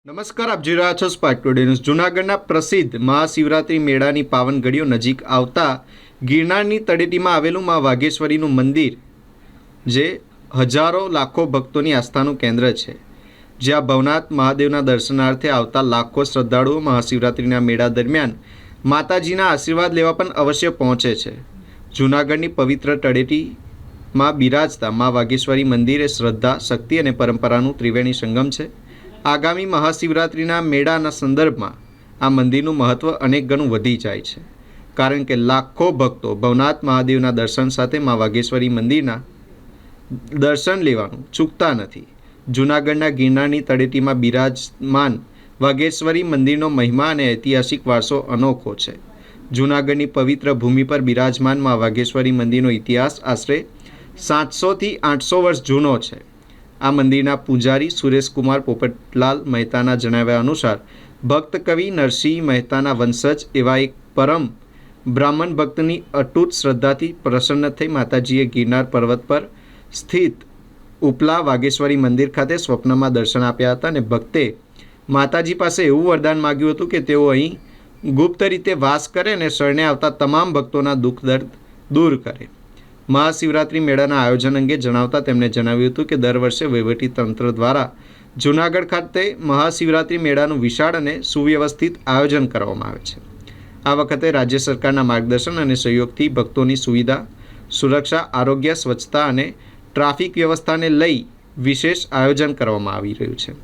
નમસ્કાર, આપ જોઈ રહ્યા છો સ્પાર્ક ટુડે ન્યૂઝ। જૂનાગઢના પ્રસિદ્ધ મહાશિવરાત્રિ મેળાની પાવન ઘડીઓ નજીક આવતા ગિરનારની તળેટીમાં આવેલું મા વાઘેશ્વરીનું મંદિર જે હજારો લાખો ભક્તોની આસ્થાનું કેન્દ્ર છે, જ્યાં ભવનાથ મહાદેવના દર્શનાર્થે આવતા લાખો શ્રદ્ધાળુઓ મહાશિવરાત્રિના મેળા દરમિયાન માતાજીના આશીર્વાદ લેવા પણ અવશ્ય પહોંચે છે। જૂનાગઢની પવિત્ર તળેટીમાં બિરાજતા મા વાઘેશ્વરી મંદિર એ શ્રદ્ધા, શક્તિ અને પરંપરાનું ત્રિવેણી સંગમ છે। આગામી મહાશિવરાત્રિના મેળાના સંદર્ભમાં આ મંદિરનું મહત્ત્વ અનેક ગણું વધી જાય છે, કારણ કે લાખો ભક્તો ભવનાથ મહાદેવના દર્શન સાથે મા વાઘેશ્વરી મંદિરના દર્શન લેવાનું ચૂકતા નથી। જૂનાગઢના ગિરનારની તળેટીમાં બિરાજમાન વાઘેશ્વરી મંદિરનો મહિમા અને ઐતિહાસિક વારસો અનોખો છે। જૂનાગઢની પવિત્ર ભૂમિ પર બિરાજમાન મા વાઘેશ્વરી મંદિરનો ઇતિહાસ આશરે 700થી 800 વર્ષ જૂનો છે। આ મંદિરના પૂજારી સુરેશકુમાર પોપટલાલ મહેતાના જણાવ્યા અનુસાર ભક્ત કવિ નરસિંહ મહેતાના વંશજ એવા એક પરમ બ્રાહ્મણ ભક્તની અતૂટ શ્રદ્ધાથી પ્રસન્ન થઈ માતાજીએ ગિરનાર પર્વત પર સ્થિત ઉપલા વાઘેશ્વરી મંદિર ખાતે સ્વપ્નમાં દર્શન આપ્યા હતા અને ભક્તે માતાજી પાસે એવું વરદાન માગ્યું હતું કે તેઓ અહીં ગુપ્ત રીતે વાસ કરે અને શરણે આવતા તમામ ભક્તોના દુઃખ દર્દ દૂર કરે। મહાશિવરાત્રિ મેળાના આયોજન અંગે જણાવતા તેમણે જણાવ્યું હતું કે દર વર્ષે વહીવટીતંત્ર દ્વારા જૂનાગઢ ખાતે મહાશિવરાત્રિ મેળાનું વિશાળ અને સુવ્યવસ્થિત આયોજન કરવામાં આવે છે। આ વખતે રાજ્ય સરકારના માર્ગદર્શન અને સહયોગથી ભક્તોની સુવિધા, સુરક્ષા, આરોગ્ય, સ્વચ્છતા અને ટ્રાફિક વ્યવસ્થાને લઈ વિશેષ આયોજન કરવામાં આવી રહ્યું છે।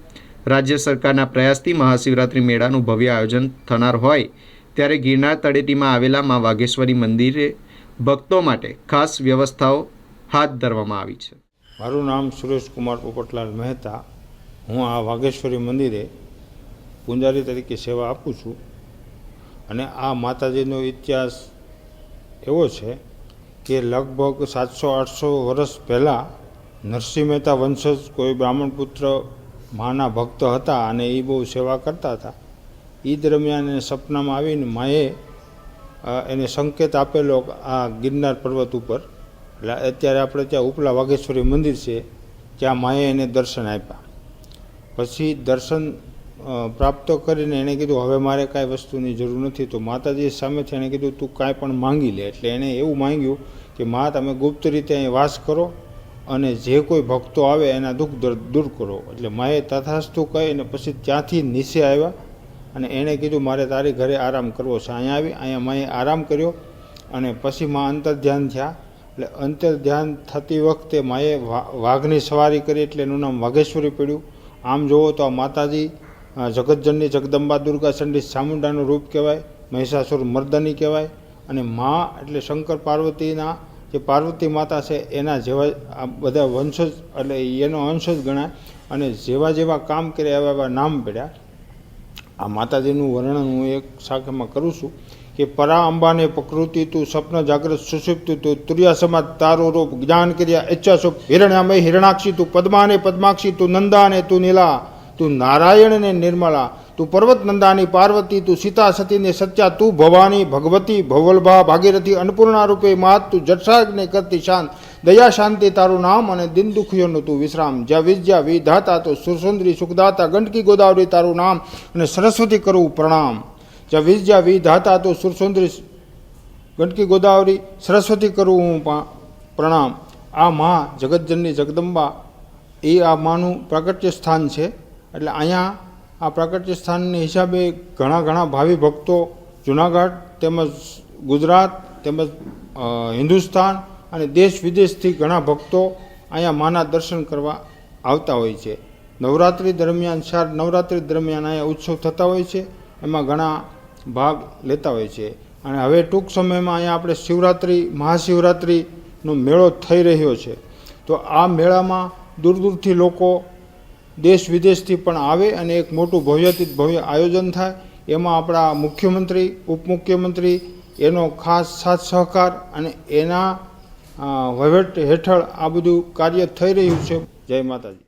રાજ્ય સરકારના પ્રયાસથી મહાશિવરાત્રિ મેળાનું ભવ્ય આયોજન થનાર હોય ત્યારે ગિરનાર તળેટીમાં આવેલા મા વાઘેશ્વરી મંદિરે ભક્તો માટે ખાસ વ્યવસ્થાઓ હાથ ધરવામાં આવી છે। મારું નામ સુરેશકુમાર પોપટલાલ મહેતા। હું આ વાઘેશ્વરી મંદિરે પૂજારી તરીકે સેવા આપું છું અને આ માતાજીનો ઇતિહાસ એવો છે કે લગભગ 700-800 વર્ષ પહેલાં નરસિંહ મહેતા વંશજ કોઈ બ્રાહ્મણ પુત્ર માના ભક્ત હતા અને એ બહુ સેવા કરતા હતા। એ દરમિયાન એને સપનામાં આવીને માએ એને સંકેત આપેલો આ ગિરનાર પર્વત ઉપર, એટલે અત્યારે આપણે ત્યાં ઉપલા વાઘેશ્વરી મંદિર છે, ત્યાં માએ એને દર્શન આપ્યા। પછી દર્શન પ્રાપ્ત કરીને એણે કીધું હવે મારે કાંઈ વસ્તુની જરૂર નથી, તો માતાજી સામેથી એણે કીધું તું કાંઈ પણ માંગી લે। એટલે એણે એવું માંગ્યું કે મા તમે ગુપ્ત રીતે અહીં વાસ કરો અને જે કોઈ ભક્તો આવે એના દુઃખ દર્દ દૂર કરો। એટલે માએ તથાસ્તુ કહી અને પછી ત્યાંથી નીચે આવ્યા અને એણે કીધું મારે તારી ઘરે આરામ કરવો છે। અહીંયા માએ આરામ કર્યો અને પછી મા અંતર ધ્યાન થયા। એટલે અંતર ધ્યાન થતી વખતે માએ વાઘની સવારી કરી એટલે એનું નામ વાઘેશ્વરી પડ્યું। આમ જુઓ તો આ માતાજી જગતજનની જગદંબા દુર્ગા ચંડી ચામુંડાનું રૂપ કહેવાય, મહિષાસુર મર્દની કહેવાય અને મા એટલે શંકર પાર્વતીના જે પાર્વતી માતા છે એના જેવા આ બધા વંશજ એટલે એનો અંશ જ ગણાય અને જેવા જેવા કામ કર્યા એવા એવા નામ પડ્યા। આ માતાજીનું વર્ણન હું એક શાખામાં કરું છું કે પરા અંબાને પ્રકૃતિ તું સ્વપ્ન જાગ્રત સુષુપ્ત તું તુર્યા સમાજ તારો રૂપ જ્ઞાન કર્યા ઈચ્છાસુપ હિરણ્યામય હિરણાક્ષી તું પદ્માને પદ્માક્ષી તું નંદાને તું નીલા તું નારાયણને નિર્મલા તું પર્વત નંદાની પાર્વતી તું સીતા સતીને સત્યા તું ભવાની ભગવતી ભવલભા ભાગીરથી અન્નપૂર્ણા રૂપે માત તું જઠરાગ્ને કરતી શાંત દયા શાંતિ તારું નામ અને દિન દુખીઓનું તું વિશ્રામ જ્યાં વિદ્યા વિધાતા તો સુરસુંદરી સુખદાતા ગંડકી ગોદાવરી તારું નામ અને સરસ્વતી કરું પ્રણામ જ્યાં વિદ્યા વિધાતા તો સુરસુંદરી ગંડકી ગોદાવરી સરસ્વતી કરું હું પ્રણામ। આ મા જગતજનની જગદંબા એ આ માનું પ્રાગટ્ય સ્થાન છે। એટલે અહીંયા આ પ્રાગટ્ય સ્થાનની હિસાબે ઘણા ભાવિ ભક્તો જૂનાગઢ તેમજ ગુજરાત તેમજ હિન્દુસ્તાન અને દેશ વિદેશથી ઘણા ભક્તો અહીંયા માના દર્શન કરવા આવતા હોય છે। નવરાત્રિ દરમિયાન 4 નવરાત્રિ દરમિયાન અહીંયા ઉત્સવ થતા હોય છે, એમાં ઘણા ભાગ લેતા હોય છે અને હવે ટૂંક સમયમાં અહીંયા આપણે શિવરાત્રિ મહાશિવરાત્રિનો મેળો થઈ રહ્યો છે। તો આ મેળામાં દૂર દૂરથી લોકો દેશ વિદેશથી પણ આવે અને એક મોટું ભવ્યાતીત ભવ્ય આયોજન થાય। એમાં આપણા મુખ્યમંત્રી, ઉપમુખ્યમંત્રી એનો ખાસ સાથ સહકાર અને એના વહીવટ હેઠળ આ બધું કાર્ય થઈ રહ્યું છે। જય માતાજી।